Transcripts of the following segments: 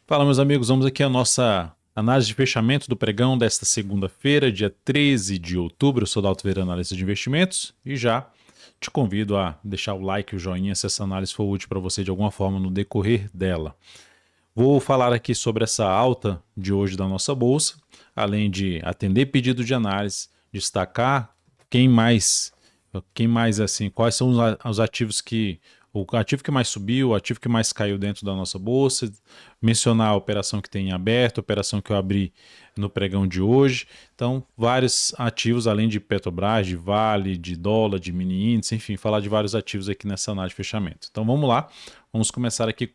Fala, meus amigos, vamos aqui à nossa análise de fechamento do pregão desta segunda-feira, dia 13 de outubro. Eu sou Dalto Vieira, analista de investimentos, e já te convido a deixar o like e o joinha se essa análise for útil para você de alguma forma no decorrer dela. Vou falar aqui sobre essa alta de hoje da nossa bolsa, além de atender pedido de análise, destacar quem mais assim, quais são os ativos que o ativo que mais subiu, o ativo que mais caiu dentro da nossa bolsa, mencionar a operação que tem em aberto, a operação que eu abri no pregão de hoje. Então, vários ativos, além de Petrobras, de Vale, de dólar, de mini índice, enfim, falar de vários ativos aqui nessa análise de fechamento. Então, vamos lá, vamos começar aqui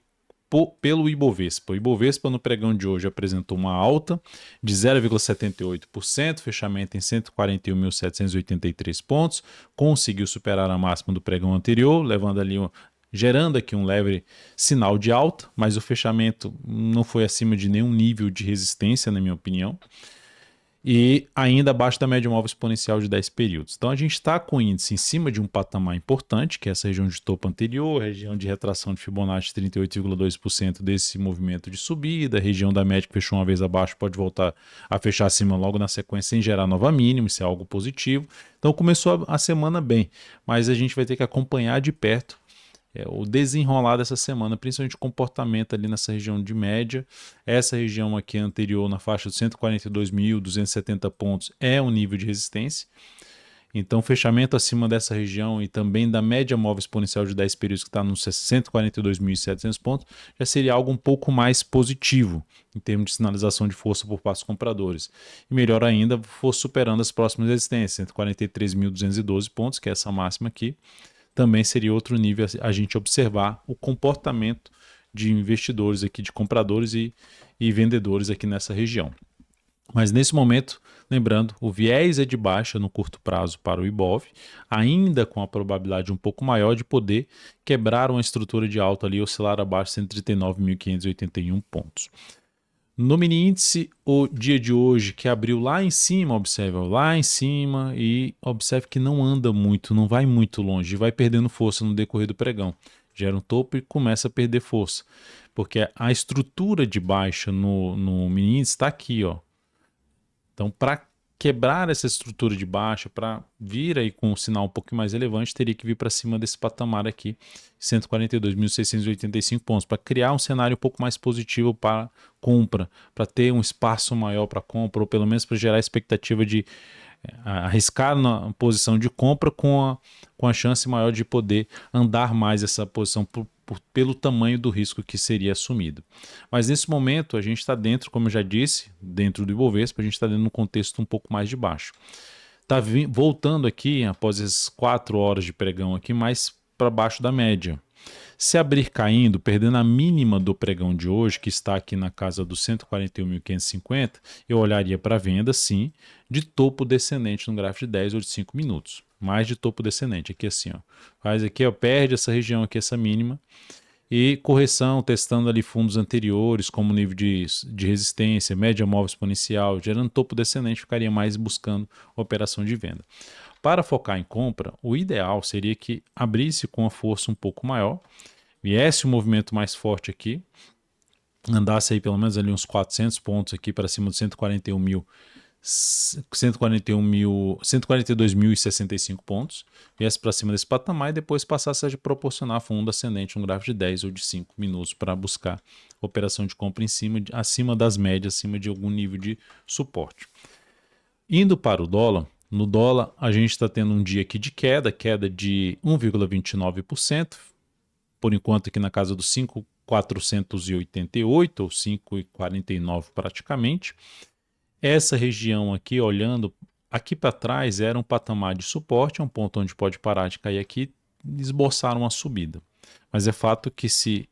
pelo Ibovespa. O Ibovespa no pregão de hoje apresentou uma alta de 0,78%, fechamento em 141.783 pontos, conseguiu superar a máxima do pregão anterior, gerando aqui um leve sinal de alta, mas o fechamento não foi acima de nenhum nível de resistência, na minha opinião, e ainda abaixo da média móvel exponencial de 10 períodos. Então a gente está com o índice em cima de um patamar importante, que é essa região de topo anterior, região de retração de Fibonacci 38,2% desse movimento de subida, a região da média que fechou uma vez abaixo pode voltar a fechar acima logo na sequência sem gerar nova mínima, isso é algo positivo. Então começou a semana bem, mas a gente vai ter que acompanhar de perto o desenrolar dessa semana, principalmente o comportamento ali nessa região de média. Essa região aqui anterior, na faixa de 142.270 pontos, é um nível de resistência. Então, fechamento acima dessa região e também da média móvel exponencial de 10 períodos, que está nos 142.700 pontos, já seria algo um pouco mais positivo em termos de sinalização de força por parte dos compradores. E melhor ainda, for superando as próximas resistências, 143.212 pontos, que é essa máxima aqui, também seria outro nível a gente observar o comportamento de investidores aqui, de compradores e vendedores aqui nessa região. Mas nesse momento, lembrando, o viés é de baixa no curto prazo para o Ibov, ainda com a probabilidade um pouco maior de poder quebrar uma estrutura de alta ali e oscilar abaixo de 139.581 pontos. No mini índice, o dia de hoje que abriu lá em cima, observe lá em cima e observe que não anda muito, não vai muito longe, vai perdendo força no decorrer do pregão. Gera um topo e começa a perder força, porque a estrutura de baixa no mini índice está aqui, ó. Então, para quebrar essa estrutura de baixa, para vir aí com um sinal um pouco mais relevante, teria que vir para cima desse patamar aqui, 142.685 pontos, para criar um cenário um pouco mais positivo para compra, para ter um espaço maior para compra, ou pelo menos para gerar a expectativa de arriscar na posição de compra com a chance maior de poder andar mais essa posição pelo tamanho do risco que seria assumido. Mas nesse momento a gente está dentro, como eu já disse, dentro do Ibovespa, a gente está dentro de um contexto um pouco mais de baixo. Está voltando aqui, após as 4 horas de pregão aqui, mais para baixo da média. Se abrir caindo, perdendo a mínima do pregão de hoje, que está aqui na casa dos 141.550, eu olharia para a venda, sim, de topo descendente no gráfico de 10 ou de 5 minutos. Mais de topo descendente, aqui assim, ó. Faz aqui, ó, perde essa região aqui, essa mínima, e correção, testando ali fundos anteriores, como nível de resistência, média móvel exponencial, gerando topo descendente, ficaria mais buscando operação de venda. Para focar em compra, o ideal seria que abrisse com uma força um pouco maior, viesse um movimento mais forte aqui, andasse aí pelo menos ali uns 400 pontos aqui para cima de 142.065 pontos, viesse para cima desse patamar e depois passasse a proporcionar fundo ascendente, um gráfico de 10 ou de 5 minutos para buscar operação de compra acima das médias, acima de algum nível de suporte. Indo para o dólar, no dólar a gente está tendo um dia aqui de queda de 1,29%, por enquanto aqui na casa dos 5.488 ou 5,49 praticamente. Essa região aqui, olhando aqui para trás, era um patamar de suporte, um ponto onde pode parar de cair aqui e esboçar uma subida. Mas é fato que se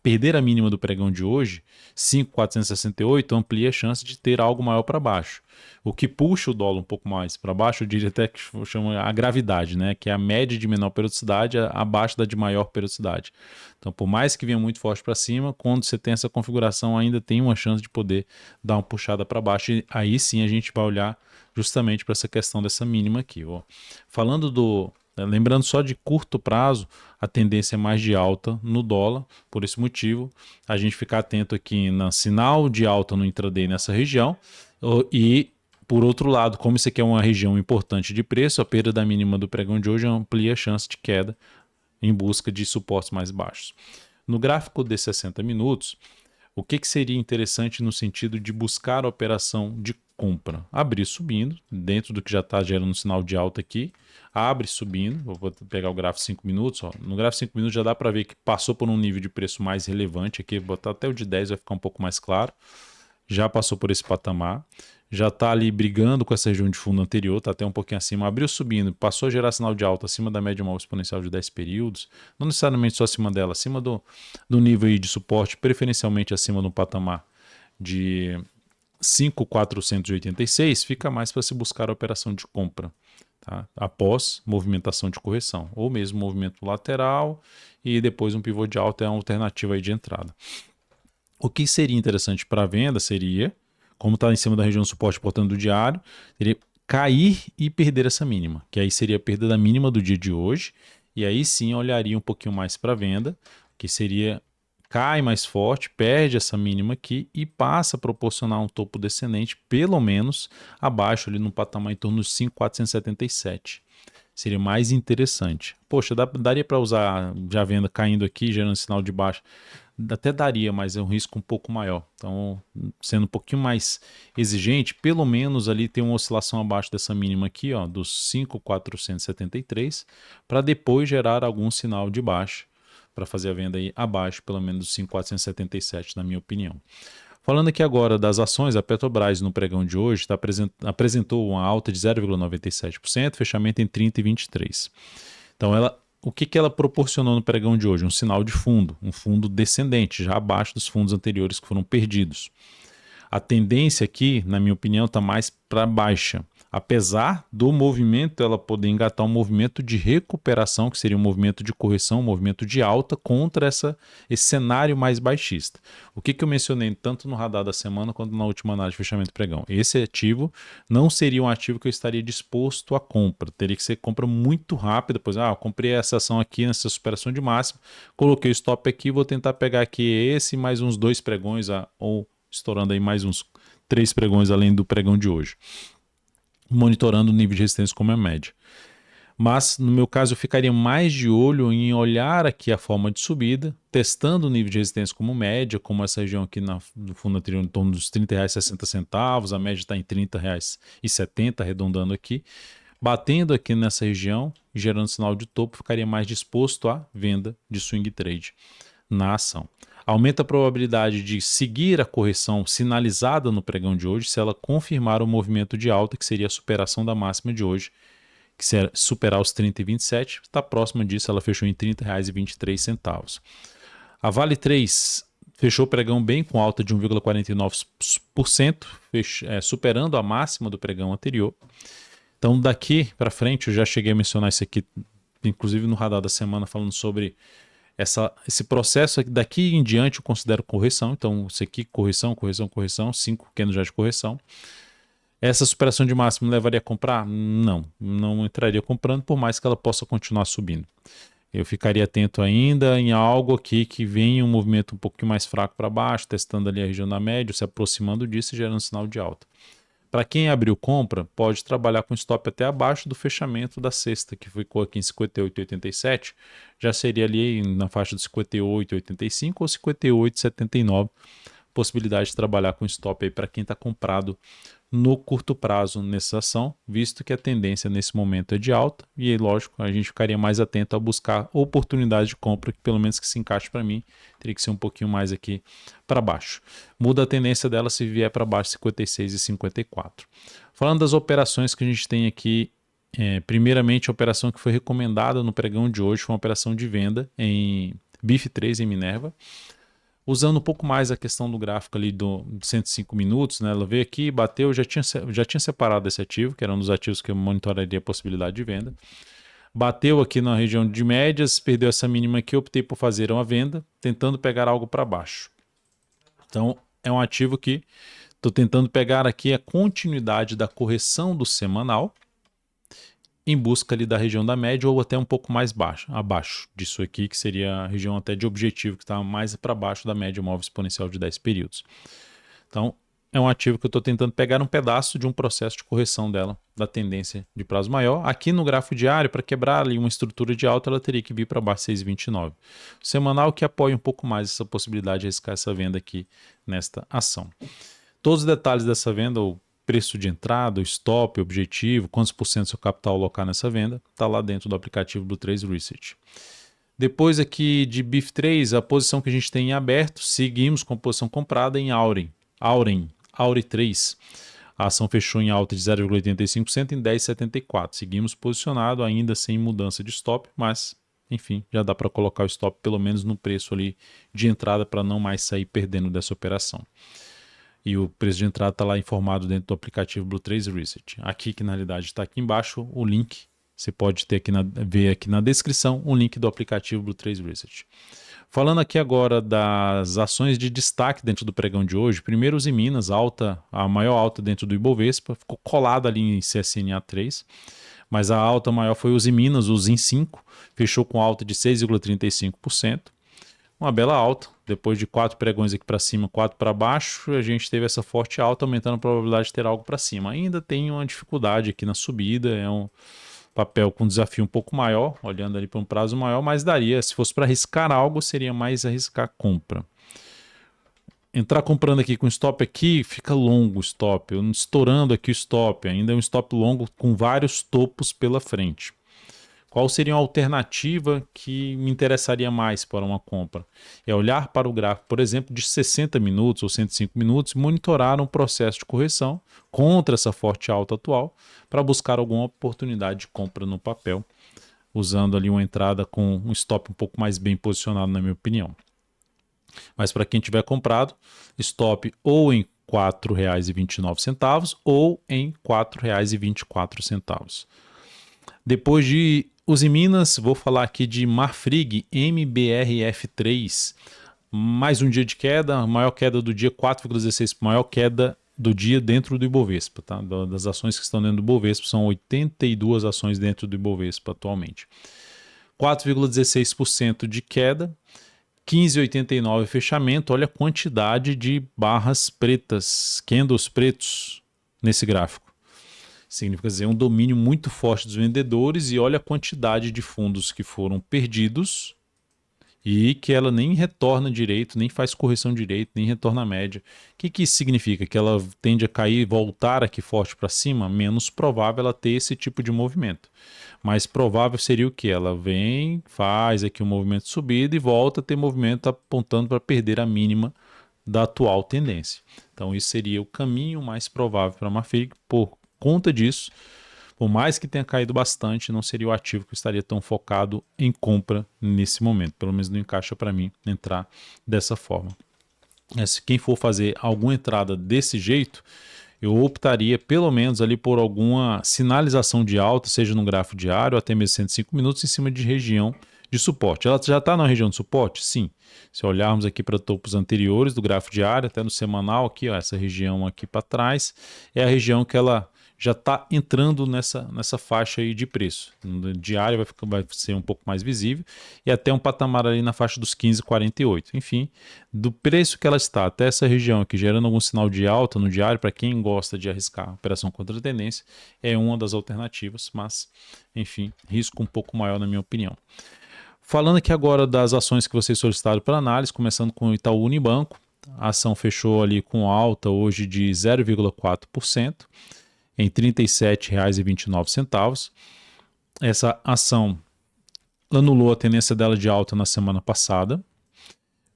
perder a mínima do pregão de hoje, 5.468, amplia a chance de ter algo maior para baixo. O que puxa o dólar um pouco mais para baixo, eu diria até que chama a gravidade, né? Que é a média de menor periodicidade abaixo da de maior periodicidade. Então, por mais que venha muito forte para cima, quando você tem essa configuração, ainda tem uma chance de poder dar uma puxada para baixo. E aí sim a gente vai olhar justamente para essa questão dessa mínima aqui. Ó. Falando Lembrando só de curto prazo, a tendência é mais de alta no dólar, por esse motivo, a gente ficar atento aqui no sinal de alta no intraday nessa região e, por outro lado, como isso aqui é uma região importante de preço, a perda da mínima do pregão de hoje amplia a chance de queda em busca de suportes mais baixos. No gráfico de 60 minutos, o que seria interessante no sentido de buscar a operação de compra? Abrir subindo, dentro do que já está gerando um sinal de alta aqui, abre subindo, vou pegar o gráfico 5 minutos, ó. No gráfico 5 minutos já dá para ver que passou por um nível de preço mais relevante aqui, vou botar até o de 10 vai ficar um pouco mais claro, já passou por esse patamar, já está ali brigando com essa região de fundo anterior, está até um pouquinho acima, abriu subindo, passou a gerar sinal de alta acima da média móvel exponencial de 10 períodos, não necessariamente só acima dela, acima do nível aí de suporte, preferencialmente acima do patamar de 5.486, fica mais para se buscar a operação de compra, tá? Após movimentação de correção, ou mesmo movimento lateral e depois um pivô de alta é uma alternativa aí de entrada. O que seria interessante para a venda seria, como está em cima da região de suporte, portanto, do diário, seria cair e perder essa mínima, que aí seria a perda da mínima do dia de hoje, e aí sim olharia um pouquinho mais para a venda, que seria cai mais forte, perde essa mínima aqui e passa a proporcionar um topo descendente, pelo menos abaixo ali no patamar em torno dos 5.477. Seria mais interessante. Poxa, daria para usar já a venda caindo aqui, gerando sinal de baixa. Até daria, mas é um risco um pouco maior. Então, sendo um pouquinho mais exigente, pelo menos ali tem uma oscilação abaixo dessa mínima aqui, ó, dos 5.473, para depois gerar algum sinal de baixa, para fazer a venda aí abaixo, pelo menos dos 5.477, na minha opinião. Falando aqui agora das ações, a Petrobras no pregão de hoje apresentou uma alta de 0,97%, fechamento em 30,23. Então, o que ela proporcionou no pregão de hoje? Um sinal de fundo, um fundo descendente, já abaixo dos fundos anteriores que foram perdidos. A tendência aqui, na minha opinião, está mais para baixa. Apesar do movimento, ela poder engatar um movimento de recuperação, que seria um movimento de correção, um movimento de alta contra esse cenário mais baixista. O que eu mencionei tanto no radar da semana quanto na última análise de fechamento pregão? Esse ativo não seria um ativo que eu estaria disposto a compra. Teria que ser compra muito rápida. Pois, eu comprei essa ação aqui nessa superação de máximo, coloquei o stop aqui, vou tentar pegar aqui esse mais uns 2 pregões ou estourando aí mais uns 3 pregões além do pregão de hoje, monitorando o nível de resistência como é a média. Mas no meu caso eu ficaria mais de olho em olhar aqui a forma de subida, testando o nível de resistência como média, como essa região aqui no fundo anterior em torno dos R$30,60, a média está em R$30,70, arredondando aqui, batendo aqui nessa região, gerando sinal de topo, ficaria mais disposto à venda de swing trade na ação. Aumenta a probabilidade de seguir a correção sinalizada no pregão de hoje se ela confirmar o movimento de alta, que seria a superação da máxima de hoje, que será superar os 30,27, está próxima disso, ela fechou em R$30,23. A Vale 3 fechou o pregão bem com alta de 1,49%, superando a máxima do pregão anterior. Então daqui para frente, eu já cheguei a mencionar isso aqui, inclusive no radar da semana, falando sobre esse processo daqui em diante eu considero correção. Então, isso aqui, correção, 5 candles já de correção. Essa superação de máximo levaria a comprar? Não entraria comprando, por mais que ela possa continuar subindo. Eu ficaria atento ainda em algo aqui que venha um movimento um pouquinho mais fraco para baixo, testando ali a região da média, se aproximando disso e gerando sinal de alta. Para quem abriu compra, pode trabalhar com stop até abaixo do fechamento da sexta, que ficou aqui em 58,87, já seria ali na faixa de 58,85 ou 58,79. Possibilidade de trabalhar com stop aí para quem está comprado no curto prazo nessa ação, visto que a tendência nesse momento é de alta, e aí, lógico, a gente ficaria mais atento a buscar oportunidade de compra, que pelo menos que se encaixe para mim, teria que ser um pouquinho mais aqui para baixo. Muda a tendência dela se vier para baixo, 56 e 54. Falando das operações que a gente tem aqui, primeiramente a operação que foi recomendada no pregão de hoje foi uma operação de venda em BIF3 em Minerva, usando um pouco mais a questão do gráfico ali do 105 minutos, né? Ela veio aqui, bateu, já tinha separado esse ativo, que era um dos ativos que eu monitoraria a possibilidade de venda. Bateu aqui na região de médias, perdeu essa mínima aqui, optei por fazer uma venda, tentando pegar algo para baixo. Então, é um ativo que estou tentando pegar aqui a continuidade da correção do semanal, em busca ali da região da média ou até um pouco mais abaixo disso aqui, que seria a região até de objetivo, que está mais para baixo da média móvel exponencial de 10 períodos. Então, é um ativo que eu estou tentando pegar um pedaço de um processo de correção dela, da tendência de prazo maior. Aqui no gráfico diário, para quebrar ali uma estrutura de alta, ela teria que vir para baixo 6,29. Semanal que apoia um pouco mais essa possibilidade de arriscar essa venda aqui nesta ação. Todos os detalhes dessa venda, o preço de entrada, o stop, o objetivo, quantos por cento do seu capital alocar nessa venda, está lá dentro do aplicativo do Trade Research. Depois aqui de BIF3, a posição que a gente tem em aberto, seguimos com a posição comprada em Aure 3. A ação fechou em alta de 0,85% em 10,74. Seguimos posicionado ainda sem mudança de stop, mas enfim, já dá para colocar o stop pelo menos no preço ali de entrada para não mais sair perdendo dessa operação. E o preço de entrada está lá informado dentro do aplicativo Blue Trade Research. Aqui, que na realidade está aqui embaixo, o link. Você pode ter aqui ver aqui na descrição o link do aplicativo Blue Trade Research. Falando aqui agora das ações de destaque dentro do pregão de hoje, primeiro os Minas, a maior alta dentro do Ibovespa, ficou colada ali em CSNA 3, mas a alta maior foi os Minas, o ZIN 5, fechou com alta de 6,35%, uma bela alta. Depois de 4 pregões aqui para cima, 4 para baixo, a gente teve essa forte alta, aumentando a probabilidade de ter algo para cima. Ainda tem uma dificuldade aqui na subida, é um papel com desafio um pouco maior, olhando ali para um prazo maior, mas daria, se fosse para arriscar algo, seria mais arriscar compra. Entrar comprando aqui com stop aqui, fica longo o stop, estourando aqui o stop, ainda é um stop longo com vários topos pela frente. Qual seria uma alternativa que me interessaria mais para uma compra? É olhar para o gráfico, por exemplo, de 60 minutos ou 105 minutos e monitorar um processo de correção contra essa forte alta atual para buscar alguma oportunidade de compra no papel, usando ali uma entrada com um stop um pouco mais bem posicionado, na minha opinião. Mas para quem tiver comprado, stop ou em R$ 4,29 ou em R$ 4,24. Depois de Usiminas, vou falar aqui de Marfrig, MBRF3. Mais um dia de queda, maior queda do dia, 4,16%, maior queda do dia dentro do Ibovespa. Tá? Das ações que estão dentro do Ibovespa, são 82 ações dentro do Ibovespa atualmente. 4,16% de queda, 15,89 fechamento. Olha a quantidade de barras pretas, candles pretos nesse gráfico. Significa dizer um domínio muito forte dos vendedores e olha a quantidade de fundos que foram perdidos e que ela nem retorna direito, nem faz correção direito, nem retorna a média. O que isso significa? Que ela tende a cair e voltar aqui forte para cima? Menos provável ela ter esse tipo de movimento. Mais provável seria o que? Ela vem, faz aqui um movimento de subida e volta a ter movimento apontando para perder a mínima da atual tendência. Então isso seria o caminho mais provável para a Marfrig. Por conta disso, por mais que tenha caído bastante, não seria o ativo que eu estaria tão focado em compra nesse momento. Pelo menos não encaixa para mim entrar dessa forma. Se quem for fazer alguma entrada desse jeito, eu optaria pelo menos ali por alguma sinalização de alta, seja no gráfico diário ou até mesmo 105 minutos em cima de região de suporte. Ela já está na região de suporte? Sim. Se olharmos aqui para topos anteriores do gráfico diário, até no semanal aqui, ó, essa região aqui para trás, é a região que ela já está entrando nessa faixa aí de preço. No diário vai ser um pouco mais visível e até um patamar ali na faixa dos 15,48. Enfim, do preço que ela está até essa região aqui, gerando algum sinal de alta no diário, para quem gosta de arriscar operação contra a tendência, é uma das alternativas, mas, enfim, risco um pouco maior na minha opinião. Falando aqui agora das ações que vocês solicitaram para análise, começando com o Itaú Unibanco, a ação fechou ali com alta hoje de 0,4%, em R$ 37,29. Essa ação anulou a tendência dela de alta na semana passada,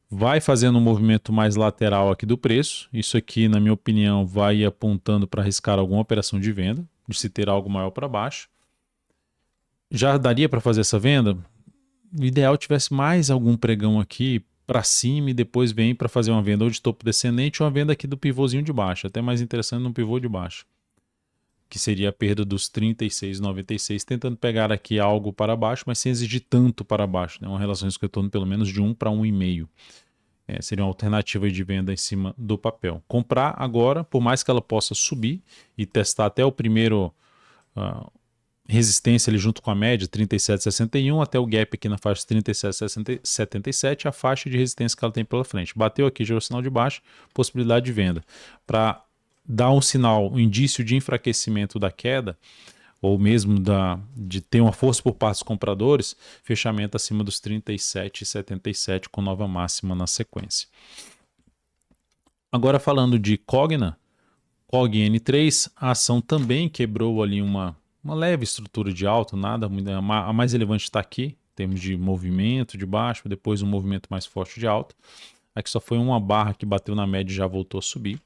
vai fazendo um movimento mais lateral aqui do preço. Isso aqui, na minha opinião, vai apontando para arriscar alguma operação de venda, de se ter algo maior para baixo. Já daria para fazer essa venda? O ideal tivesse mais algum pregão aqui para cima e depois vem para fazer uma venda ou de topo descendente ou uma venda aqui do pivôzinho de baixo. Até mais interessante no pivô de baixo, que seria a perda dos 36,96, tentando pegar aqui algo para baixo, mas sem exigir tanto para baixo, né? Uma relação de retorno pelo menos de 1 para 1,5. Seria uma alternativa de venda em cima do papel. Comprar agora, por mais que ela possa subir e testar até o primeiro resistência ali junto com a média 37,61 até o gap aqui na faixa 37,77, a faixa de resistência que ela tem pela frente. Bateu aqui, gerou sinal de baixa, possibilidade de venda. Para dar um sinal, um indício de enfraquecimento da queda, ou mesmo de ter uma força por parte dos compradores, fechamento acima dos 37,77 com nova máxima na sequência. Agora falando de Cogna, COG-N3, a ação também quebrou ali uma leve estrutura de alta, nada, a mais relevante está aqui, em termos de movimento de baixo, depois um movimento mais forte de alta. Aqui só foi uma barra que bateu na média e já voltou a subir.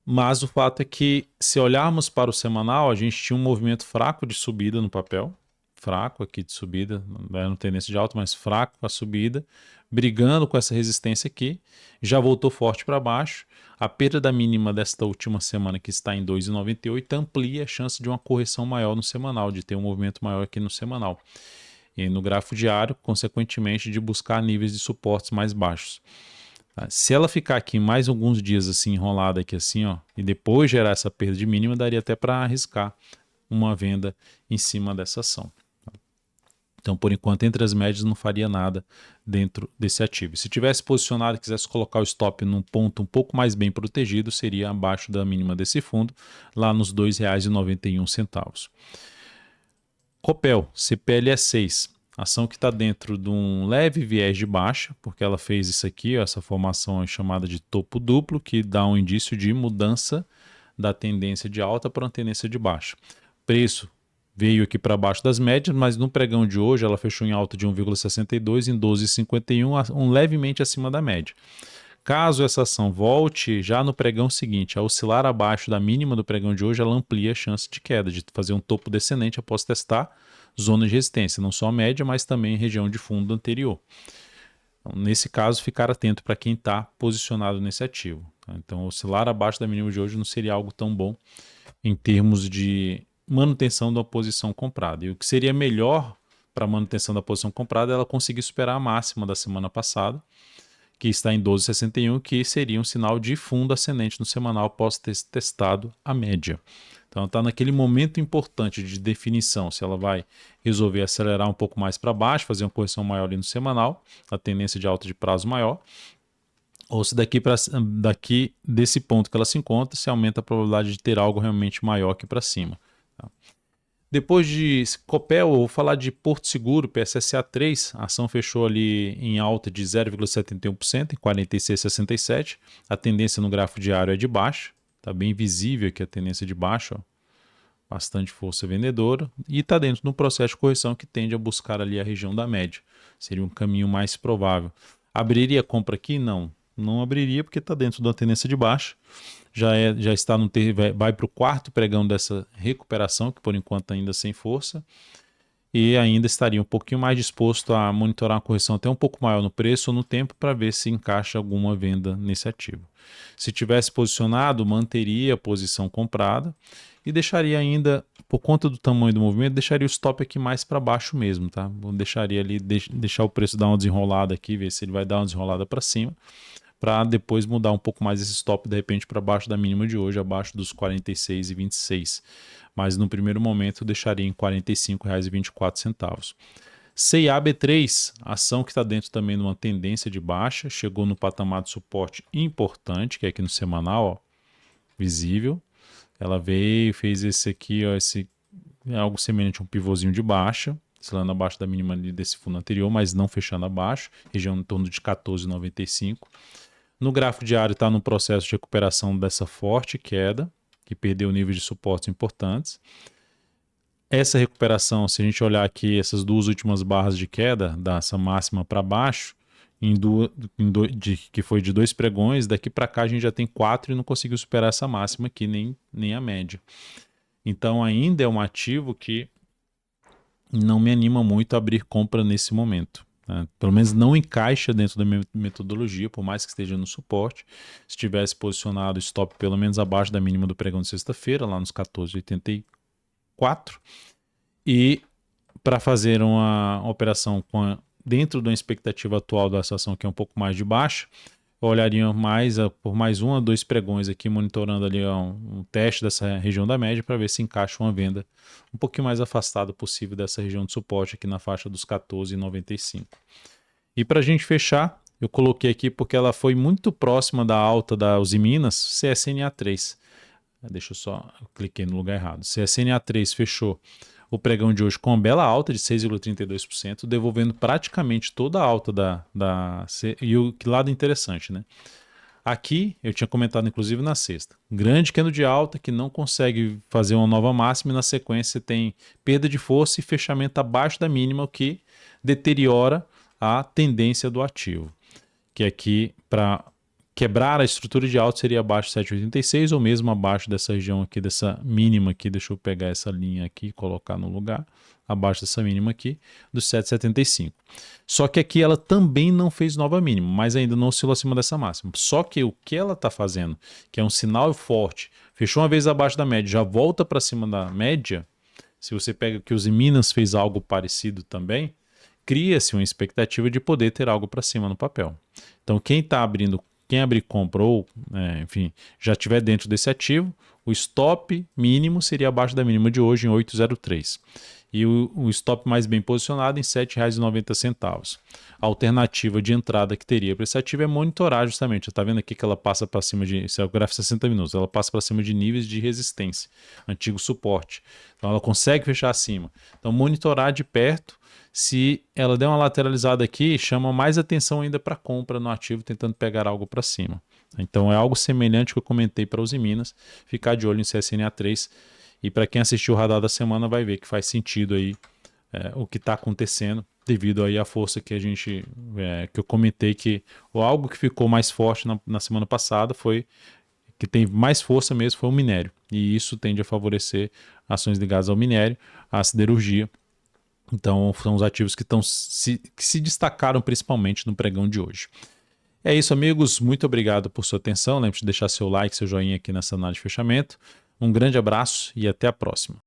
Mas o fato é que, se olharmos para o semanal, a gente tinha um movimento fraco de subida no papel, fraco aqui de subida, não tendência de alta, mas fraco a subida, brigando com essa resistência aqui, já voltou forte para baixo. A perda da mínima desta última semana, que está em 2,98, amplia a chance de uma correção maior no semanal, de ter um movimento maior aqui no semanal. E no gráfico diário, consequentemente, de buscar níveis de suportes mais baixos. Se ela ficar aqui mais alguns dias assim, enrolada aqui assim, ó, e depois gerar essa perda de mínima, daria até para arriscar uma venda em cima dessa ação. Então, por enquanto, entre as médias não faria nada dentro desse ativo. Se tivesse posicionado e quisesse colocar o stop num ponto um pouco mais bem protegido, seria abaixo da mínima desse fundo, lá nos R$ 2,91. Copel, CPLE6, ação que está dentro de um leve viés de baixa, porque ela fez isso aqui, ó, essa formação é chamada de topo duplo, que dá um indício de mudança da tendência de alta para uma tendência de baixa. Preço veio aqui para baixo das médias, mas no pregão de hoje ela fechou em alta de 1,62 em 12,51, levemente acima da média. Caso essa ação volte já no pregão seguinte a oscilar abaixo da mínima do pregão de hoje, ela amplia a chance de queda, de fazer um topo descendente após testar zona de resistência, não só a média, mas também região de fundo anterior. Então, nesse caso, ficar atento para quem está posicionado nesse ativo. Então, oscilar abaixo da mínima de hoje não seria algo tão bom em termos de manutenção da posição comprada. E o que seria melhor para a manutenção da posição comprada é ela conseguir superar a máxima da semana passada, que está em 12,61, que seria um sinal de fundo ascendente no semanal após ter testado a média. Então está naquele momento importante de definição, se ela vai resolver acelerar um pouco mais para baixo, fazer uma correção maior ali no semanal, a tendência de alta de prazo maior, ou se daqui desse ponto que ela se encontra, se aumenta a probabilidade de ter algo realmente maior aqui para cima. Tá? Depois de Copel, eu vou falar de Porto Seguro, PSSA3, a ação fechou ali em alta de 0,71%, em 46,67. A tendência no gráfico diário é de baixa, está bem visível aqui a tendência de baixa, ó. Bastante força vendedora, e está dentro de um processo de correção que tende a buscar ali a região da média. Seria um caminho mais provável. Abriria compra aqui? Não abriria porque está dentro da tendência de baixa. Já está vai para o quarto pregão dessa recuperação, que por enquanto ainda sem força, e ainda estaria um pouquinho mais disposto a monitorar uma correção até um pouco maior no preço ou no tempo para ver se encaixa alguma venda nesse ativo. Se tivesse posicionado, manteria a posição comprada e deixaria ainda, por conta do tamanho do movimento, deixaria o stop aqui mais para baixo mesmo, tá? Deixaria ali, deixar o preço dar uma desenrolada aqui, ver se ele vai dar uma desenrolada para cima, para depois mudar um pouco mais esse stop de repente para baixo da mínima de hoje, abaixo dos 46,26. Mas no primeiro momento eu deixaria em R$ 45,24. CIAB3, ação que está dentro também de uma tendência de baixa, chegou no patamar de suporte importante, que é aqui no semanal, ó, visível. Ela veio, fez esse aqui, ó, algo semelhante a um pivôzinho de baixa, oscilando abaixo da mínima desse fundo anterior, mas não fechando abaixo, região em torno de 14,95. No gráfico diário está no processo de recuperação dessa forte queda, que perdeu níveis de suportes importantes. Essa recuperação, se a gente olhar aqui essas duas últimas barras de queda, dessa máxima para baixo, que foi de 2 pregões, daqui para cá a gente já tem 4 e não conseguiu superar essa máxima aqui, nem a média. Então ainda é um ativo que não me anima muito a abrir compra nesse momento. Pelo menos não encaixa dentro da minha metodologia, por mais que esteja no suporte. Se tivesse posicionado stop pelo menos abaixo da mínima do pregão de sexta-feira, lá nos 14,84, e para fazer uma operação dentro da expectativa atual da ação, que é um pouco mais de baixa, olharia mais por mais um a dois pregões aqui, monitorando ali um teste dessa região da média para ver se encaixa uma venda um pouquinho mais afastada possível dessa região de suporte aqui na faixa dos 14,95. E para a gente fechar, eu coloquei aqui porque ela foi muito próxima da alta da Uzi Minas, CSNA3. Deixa eu só, eu cliquei no lugar errado. CSNA3 fechou o pregão de hoje com uma bela alta de 6,32%, devolvendo praticamente toda a alta e o que lado interessante, né? Aqui, eu tinha comentado inclusive na sexta, grande candle de alta que não consegue fazer uma nova máxima e na sequência você tem perda de força e fechamento abaixo da mínima, o que deteriora a tendência do ativo. Que aqui, para quebrar a estrutura de alta, seria abaixo de 7,86 ou mesmo abaixo dessa região aqui, dessa mínima aqui. Deixa eu pegar essa linha aqui e colocar no lugar, abaixo dessa mínima aqui, dos 7,75. Só que aqui ela também não fez nova mínima, mas ainda não oscilou acima dessa máxima. Só que o que ela está fazendo, que é um sinal forte, fechou uma vez abaixo da média, já volta para cima da média. Se você pega que os Minas fez algo parecido também, cria-se uma expectativa de poder ter algo para cima no papel. Então quem abrir compra ou, enfim, já estiver dentro desse ativo, o stop mínimo seria abaixo da mínima de hoje em 8,03. E o stop mais bem posicionado em R$ 7,90. A alternativa de entrada que teria para esse ativo é monitorar justamente. Você está vendo aqui que ela passa para cima de, esse é o gráfico 60 minutos, ela passa para cima de níveis de resistência, antigo suporte. Então ela consegue fechar acima. Então monitorar de perto. Se ela der uma lateralizada aqui, chama mais atenção ainda para compra no ativo, tentando pegar algo para cima. Então é algo semelhante que eu comentei para os Minas, ficar de olho em CSNA3. E para quem assistiu o Radar da Semana vai ver que faz sentido aí o que está acontecendo, devido aí à força que que eu comentei que algo que ficou mais forte na semana passada foi que tem mais força mesmo foi o minério. E isso tende a favorecer ações ligadas ao minério, à siderurgia. Então, são os ativos que se destacaram principalmente no pregão de hoje. É isso, amigos. Muito obrigado por sua atenção. Lembre-se de deixar seu like, seu joinha aqui nessa análise de fechamento. Um grande abraço e até a próxima.